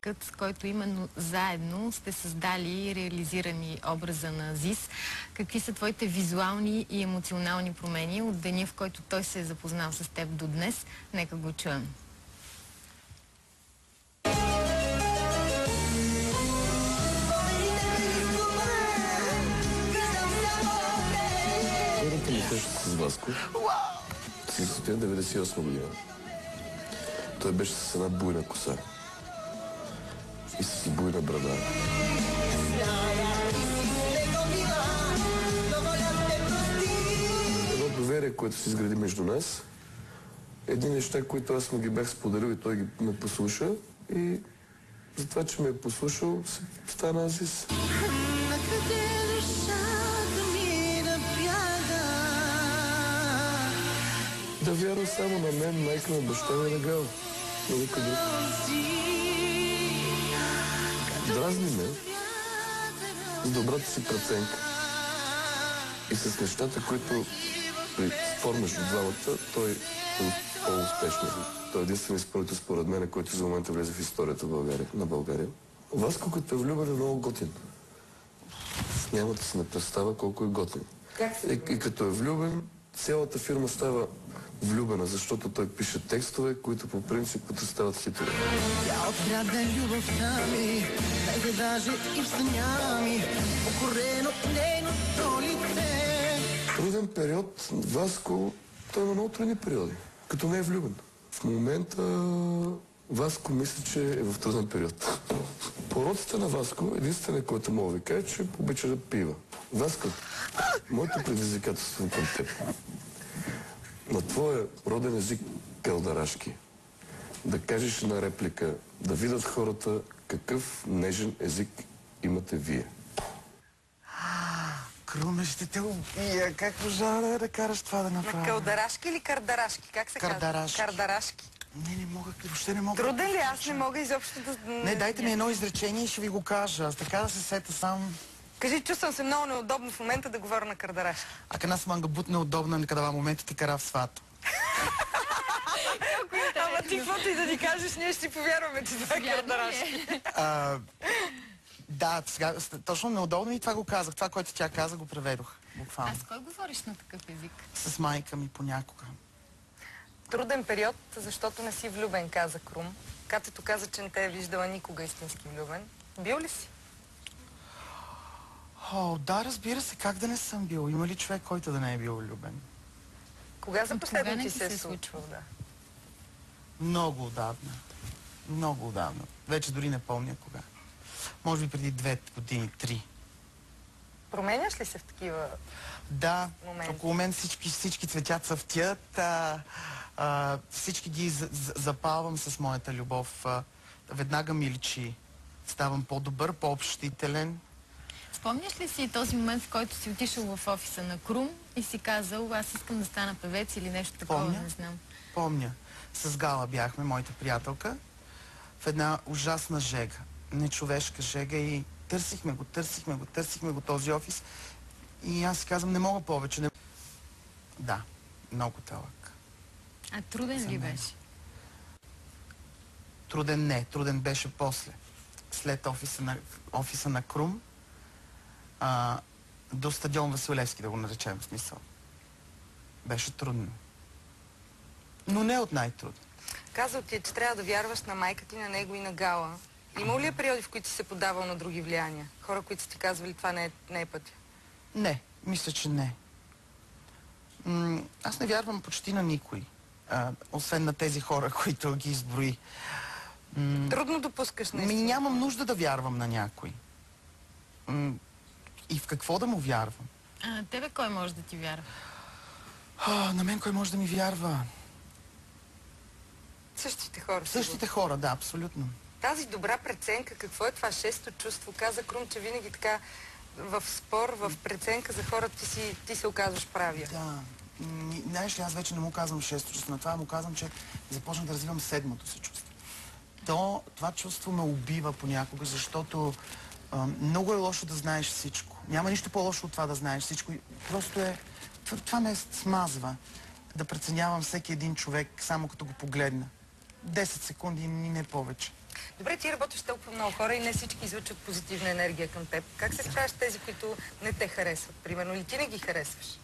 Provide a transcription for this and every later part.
с който именно заедно сте създали и реализирани образа на Азис. Какви са твоите визуални и емоционални промени от деня, в който той се е запознал с теб до днес? Нека го чуем. Първата ми среща с Васко се състоя 98 година. Той беше с една буйна коса и с буйна брада. Едно доверие, което се изгради между нас. Един неща, които аз му ги бях споделил и той ги ме послуша. И за това, че ме е послушал, стана Азис. Да вярва само на мен, майка на баща ми, на Гал. На Лука друг. Дразни ме с добрата си преценка и с нещата, които при спор между двамата той е по-успешен. Той е единствен изпълнител според мен, който за момента влезе в историята на България. Васко, като е влюбен, е много готин. Няма да се не представа колко е готин. И като е влюбен, цялата фирма става влюбена, защото той пише текстове, които по принцип стават хитове. Труден период, Васко, той има много трудни периоди, като не е влюбен. В момента Васко мисля, че е в труден период. Пороците на Васко, единствено, което мога да ви кажа, че обича да пива. Васко, моето предизвикателство към теб. На твоя роден език кълдарашки, да кажеш една реплика, да видят хората какъв нежен език имате вие. Круме, ще те убия. Как можа да караш това да направя? На кълдарашки или кардарашки? Как се казва? Кардарашки. Кардарашки. Не мога, въобще не мога. Труден ли? Аз не мога изобщо да... Не, дайте ми едно изречение и ще ви го кажа. Аз така да се сета сам... Кажи, чувствам се много неудобно в момента да говоря на кардарашки. Ака нас манга бут неудобно, къде момента ти кара в свато. Ама ти каквото и да ни кажеш, ние ще ти повярваме, че това е кардарашки. Да, сега, точно неудобно и това го казах. Това, което тя каза, го преведох. Буквално. А с кой говориш на такъв език? С майка ми понякога. Труден период, защото не си влюбен, каза Крум. Катето каза, че не те е виждала никога истински влюбен. Бил ли си? О, да, разбира се, как да не съм бил? Има ли човек, който да не е бил влюбен? Кога за последно ти се е случвал, да? Много отдавна. Много отдавна. Вече дори не помня кога. Може би преди 2 години, 3. Променяш ли се в такива моменти? Около мен всички цветя цъфтят. Всички ги запалвам с моята любов. Веднага ми личи. Ставам по-добър, по-общителен. Спомняш ли си този момент, в който си отишъл в офиса на Крум и си казал, аз искам да стана певец или нещо такова, не знам? Помня. С Гала бяхме, моята приятелка, в една ужасна жега. Нечовешка жега и търсихме го този офис. И аз си казвам, не мога повече. Да, много талък. А труден ли беше? Труден не, труден беше после. След офиса на Крум, до стадион Василевски, да го наречем, в смисъл. Беше трудно. Но не от най-трудно. Казал ти, че трябва да вярваш на майка ти, на него и на Гала. Имал ли е периоди, в които си се подавал на други влияния? Хора, които са ти казвали, това не е пътя? Не, мисля, че не. Аз не вярвам почти на никой. Освен на тези хора, които ги изброи. Трудно допускаш наистина. Нямам нужда да вярвам на някой. И в какво да му вярвам? А тебе кой може да ти вярва? На мен кой може да ми вярва? Същите хора. Същите хора, да, абсолютно. Тази добра преценка, какво е това шесто чувство? Каза Крум, че винаги така в спор, в преценка за хората ти се оказваш правия. Да. Знаеш ли, аз вече не му казвам шесто чувство, на това му казвам, че започна да развивам седмото си чувство. Това чувство ме убива понякога, защото много е лошо да знаеш всичко. Няма нищо по-лошо от това да знаеш всичко. Просто това ме смазва. Да преценявам всеки един човек, само като го погледна. 10 секунди и не повече. Добре, ти работиш толкова много хора и не всички излъчват позитивна енергия към теб. Как се справяш с тези, които не те харесват? Примерно, или ти не ги харесваш?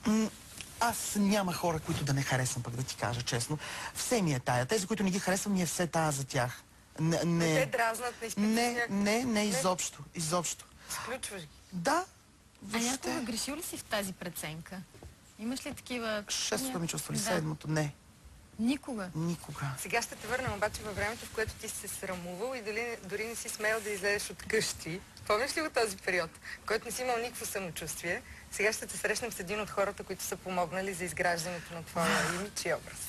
Аз няма хора, които да не харесвам, пък да ти кажа честно. Все ми е тая. Тези, които не ги харесвам, ми е все тая за тях. Не те дразнат, не изпитваш не, изобщо. Изобщо. Изключваш ги. Да. А някога грешил ли си в тази преценка? Имаш ли такива... Шестото ми чувство ли? Да. Седмото? Не. Никога? Никога. Сега ще те върнем обаче във времето, в което ти си се срамувал и дори не си смел да излезеш от къщи. Помниш ли го този период, в който не си имал никакво самочувствие? Сега ще те срещнем с един от хората, които са помогнали за изграждането на твоя имидж и образ.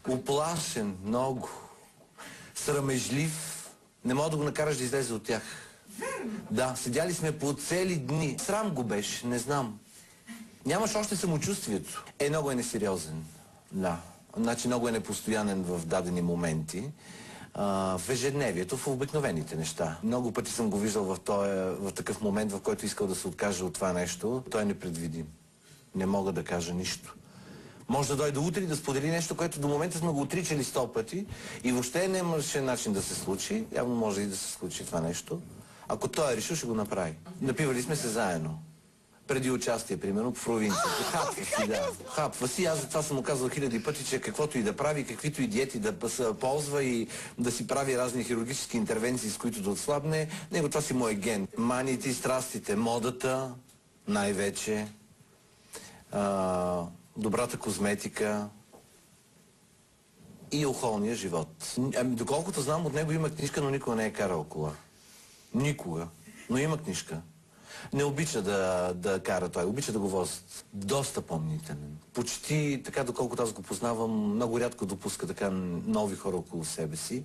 Уплашен, много. Срамежлив. Не мога да го накараш да излезе от тях. Да, седяли сме по цели дни. Срам го беше, не знам. Нямаш още самочувствието. Много е несериозен. Да. Значи много е непостоянен в дадени моменти. В ежедневието, в обикновените неща. Много пъти съм го виждал в такъв момент, в който искал да се откаже от това нещо. Той е непредвидим. Не мога да кажа нищо. Може да дойде утре и да сподели нещо, което до момента сме го отричали 100 пъти и въобще нямаше начин да се случи. Явно може и да се случи това нещо. Ако той е решил, ще го направи. Напивали сме се заедно. Преди участие, примерно, в провинцията. Хапва си, да. Хапва си. Аз за това съм му казал хиляди пъти, че каквото и да прави, каквито и диети да ползва и да си прави разни хирургически интервенции, с които да отслабне, него това си мой ген. Маниите и страстите, модата, най-вече, добрата козметика и околния живот. Доколкото знам, от него има книжка, но никога не е карал кола. Никога. Но има книжка. Не обича да кара той, обича да го возят. Доста помнителен. Почти, така доколкото аз го познавам, много рядко допуска така нови хора около себе си.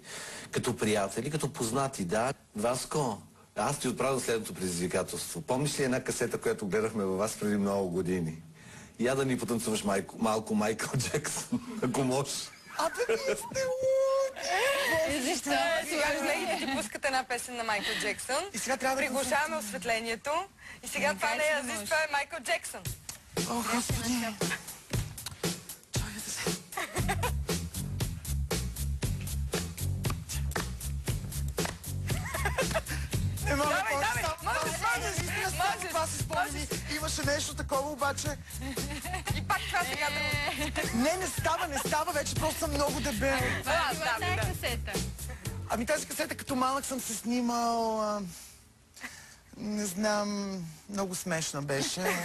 Като приятели, като познати, да. Васко, аз ти отправям следното предизвикателство. Помниш ли една касета, която гледахме във вас преди много години? Я да ни потанцуваш малко Майкъл Джексън, ако можеш. Абе, вие сте Защо? Сега колегите ти пускат една песен на Майкъл Джексън. И сега трябва да приглушаваме осветлението. И сега това не е Азис, това е Майкъл Джексън. О, Господи! Чакайте се. Не мога Давай, можеш. това си спомни. Имаше нещо такова, обаче... И пак това сега друго. Не става вече, просто съм много дебел. Това е касета. Ами тази касета, като малък съм се снимал... Не знам, много смешна беше.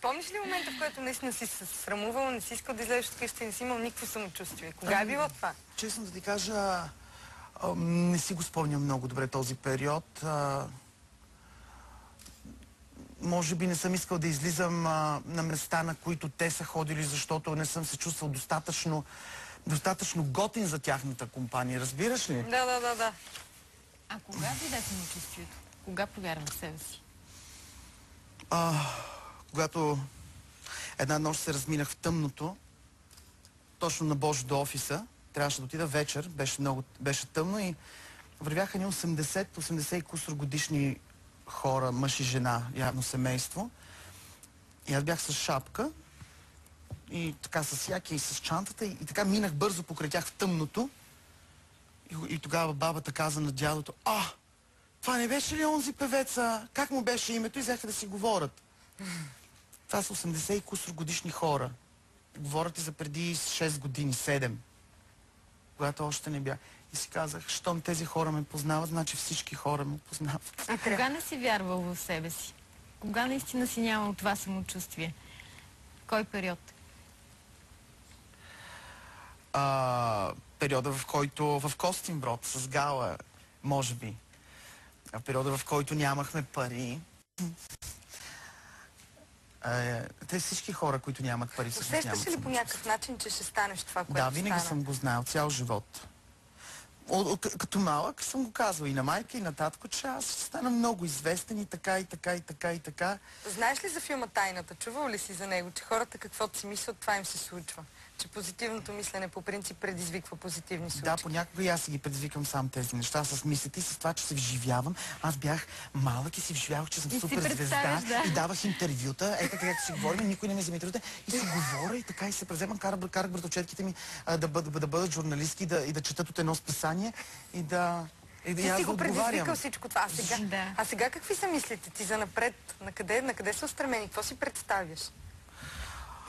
Помниш ли момента, в който наистина си се срамувал, не си искал да излезеш от къща и не си имал никакво самочувствие? Кога е било това? Честно да ти кажа, не си го спомням много добре този период. Може би не съм искал да излизам на места, на които те са ходили, защото не съм се чувствал достатъчно готин за тяхната компания. Разбираш ли? Да. А кога дойде самочувствието? Кога повярвам в себе си? Когато една нощ се разминах в тъмното, точно на Божо до офиса, трябваше да отида вечер, беше тъмно и вървяха ни 80 и кусор годишни хора, мъж и жена, явно семейство. И аз бях с шапка и така с яки и с чантата и така минах бързо покрай тях в тъмното. И тогава бабата каза на дядото: това не беше ли онзи певеца? Как му беше името? И взеха да си говорят. Това са 80 и кусор годишни хора. Говорят и за преди 6 години, 7. Когато още не бях. И си казах, щом тези хора ме познават, значи всички хора ме познават. А кога не си вярвал в себе си? Кога наистина си нямал това самочувствие? Кой период? Периода, в който в Костинброд с Гала, може би. Периода, в който нямахме пари. Те всички хора, които нямат пари, всъщност нямат Усещаш ли по някакъв начин, че ще станеш това, което Да, винаги съм го знаел, цял живот. Като малък съм го казвал и на майка, и на татко, че аз ще стана много известен и така, и така, и така, и така. Знаеш ли за филма Тайната? Чувал ли си за него, че хората каквото си мислят, това им се случва? че позитивното мислене по принцип предизвиква позитивни случаи. Да, понякога и аз си ги предизвикам сам тези неща с мислите и с това, че се вживявам. Аз бях малък и си вживявах, че съм супер звезда и давах интервюта. Ето както си говорим, никой не ме вземе интервюта и си говоря и така и се преземам, карах братовчетките ми да бъдат журналистки и да четат от едно списание и да... Ти си го предизвикал всичко това. Да. А сега какви са мислите ти за напред? На къде са устремени? Какво си представяш?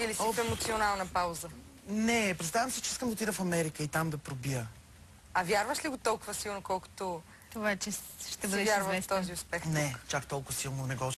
Или си в емоционална пауза? Не, представям си, че искам да отида в Америка и там да пробия. А вярваш ли го толкова силно, колкото Това, че ще си бъдеш вярва в известен? този успех? Не, чак толкова силно не го